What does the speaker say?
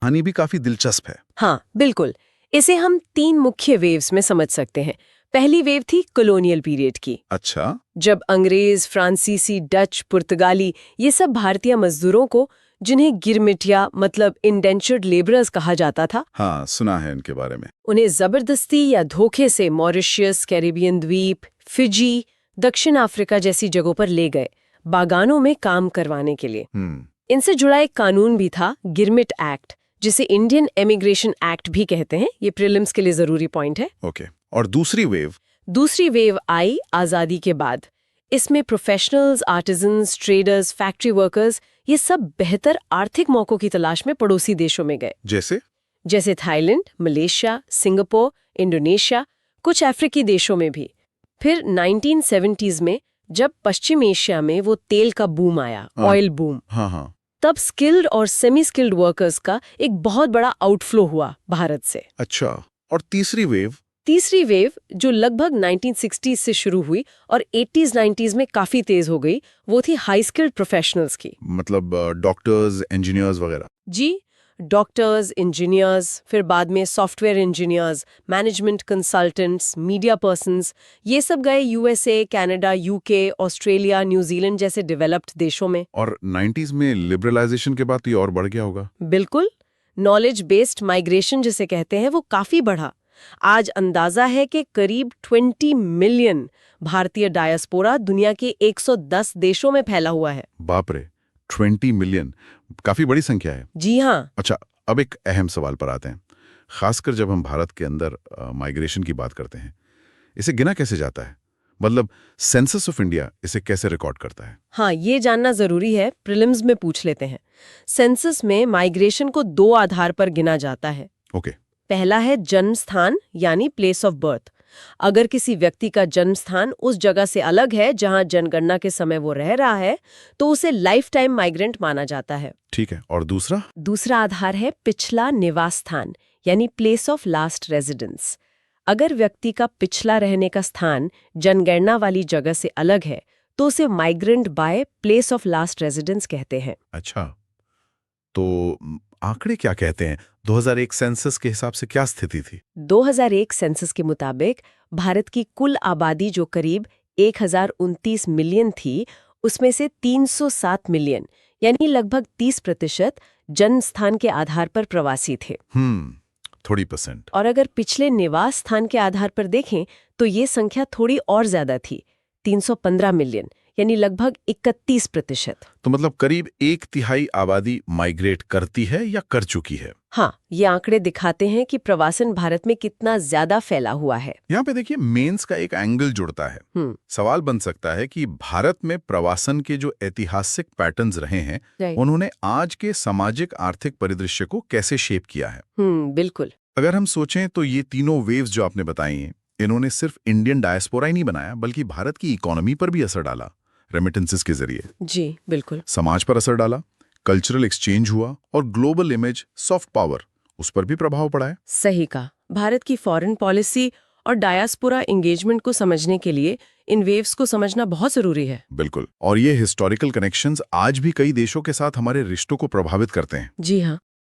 कहानी भी काफी दिलचस्प है। हाँ बिल्कुल। इसे हम 3 मुख्य वेव्स में समझ सकते हैं। पहली वेव थी कॉलोनियल पीरियड की। अच्छा। जब अंग्रेज, फ्रांसीसी, डच, पुर्तगाली ये सब भारतीय मजदूरों को, जिन्हें गिरमिटिया मतलब इंडेंचर्ड लेबरर्स कहा जाता था, हाँ, सुना है इनके बारे में। उन्हें जबरदस्ती या धोखे से मॉरिशस, कैरिबियन द्वीप, फिजी, दक्षिण अफ्रीका जैसी जगहों पर ले गए, बागानों में काम करवाने के लिए। इनसे जुड़ा एक कानून भी था, गिरमिट एक्ट, जिसे इंडियन इमिग्रेशन एक्ट भी कहते हैं। ये प्रीलिम्स के लिए जरूरी पॉइंट है। ओके। और दूसरी वेव? दूसरी वेव आई आजादी के बाद। इसमें professionals, artisans, traders, factory workers ये सब बेहतर आर्थिक मौकों की तलाश में पड़ोसी देशों में गए, जैसे थाईलैंड, मलेशिया, सिंगापुर, इंडोनेशिया, कुछ अफ्रीकी देशों में भी। फिर 1970s में जब पश्चिम एशिया में वो तेल का बूम आया, ऑयल बूम, तब स्किल्ड और सेमी स्किल्ड वर्कर्स का एक बहुत बड़ा आउटफ्लो हुआ भारत से। अच्छा। और तीसरी वेव? तीसरी वेव, जो लगभग 1960s से शुरू हुई और 80s-90s में काफी तेज हो गई, वो थी हाई स्किल्ड प्रोफेशनल्स की। मतलब डॉक्टर्स, इंजीनियर्स वगैरह? जी, डॉक्टर्स, इंजीनियर्स, फिर बाद में software engineers, management consultants, media persons, ये सब गए USA, Canada, UK, Australia, New Zealand जैसे डेवलप्ड देशों में। और 90s में लिबरलाइजेशन के बाद तो ये और बढ़ गया होगा। बिल्कुल। नॉलेज बेस्ड माइग्रेशन जिसे कहते हैं, वो काफी बढ़ा। आज अंदाजा है कि करीब 20 मिलियन भारतीय डायस्पोरा दुनिया के 110 देशों में फैला हुआ है। बाप रे, 20 मिलियन, काफी बड़ी संख्या है। जी हाँ। अच्छा, अब एक अहम सवाल पर आते हैं। खासकर जब हम भारत के अंदर माइग्रेशन की बात करते हैं, इसे गिना कैसे जाता है? मतलब सेंसस ऑफ इंडिया इसे कैसे रिकॉर्ड करता है? हाँ, ये जानना जरूरी है, प्रीलिम्स में पूछ लेते हैं। सेंसस में माइग्रेशन को 2 आधार पर गिना जाता है। ओके। पहला है जन्म स्थान यानी प्लेस ऑफ बर्थ। अगर किसी व्यक्ति का जन्म स्थान उस जगह से अलग है जहां जनगणना के समय वो रह रहा है, तो उसे लाइफ टाइम माइग्रेंट माना जाता है। ठीक है। और दूसरा? दूसरा आधार है पिछला निवास स्थान यानी प्लेस ऑफ लास्ट रेजिडेंस। अगर व्यक्ति का पिछला रहने का स्थान जनगणना वाली जगह से अलग है, तो उसे migrant by place of last residence कहते हैं। अच्छा, तो आंकड़े क्या कहते हैं? 2001 सेंसस के हिसाब से क्या स्थिति थी? 2001 सेंसस के मुताबिक भारत की कुल आबादी जो करीब 1029 मिलियन थी, उसमें से 307 मिलियन यानी लगभग 30% जन्म स्थान के आधार पर प्रवासी थे। थोड़ी परसेंट। और अगर पिछले निवास स्थान के आधार पर देखें तो ये संख्या थोड़ी और ज्यादा थी, 315 मिलियन यानी लगभग 31%। तो मतलब करीब 1/3 आबादी माइग्रेट करती है या कर चुकी है। हाँ, ये आंकड़े दिखाते हैं कि प्रवासन भारत में कितना ज्यादा फैला हुआ है। यहाँ पे देखिए, मेंस का एक एंगल जुड़ता है। सवाल बन सकता है कि भारत में प्रवासन के जो ऐतिहासिक पैटर्न्स रहे हैं, उन्होंने आज के सामाजिक आर्थिक परिदृश्य को कैसे शेप किया है। बिल्कुल। अगर हम सोचें तो ये तीनों वेव्स जो आपने बताई हैं, इन्होंने सिर्फ इंडियन डायस्पोरा ही नहीं बनाया, बल्कि भारत की इकोनॉमी पर भी असर डाला, रेमिटेंसेस के जरिए। जी बिल्कुल। समाज पर असर डाला, कल्चरल एक्सचेंज हुआ, और ग्लोबल इमेज, सॉफ्ट पावर, उस पर भी प्रभाव पड़ा है। सही कहा। भारत की फॉरेन पॉलिसी और डायस्पोरा एंगेजमेंट को समझने के लिए इन वेव्स को समझना बहुत जरूरी है। बिल्कुल। और ये हिस्टोरिकल कनेक्शंस आज भी कई देशों के साथ हमारे रिश्तों को प्रभावित करते हैं। जी हाँ।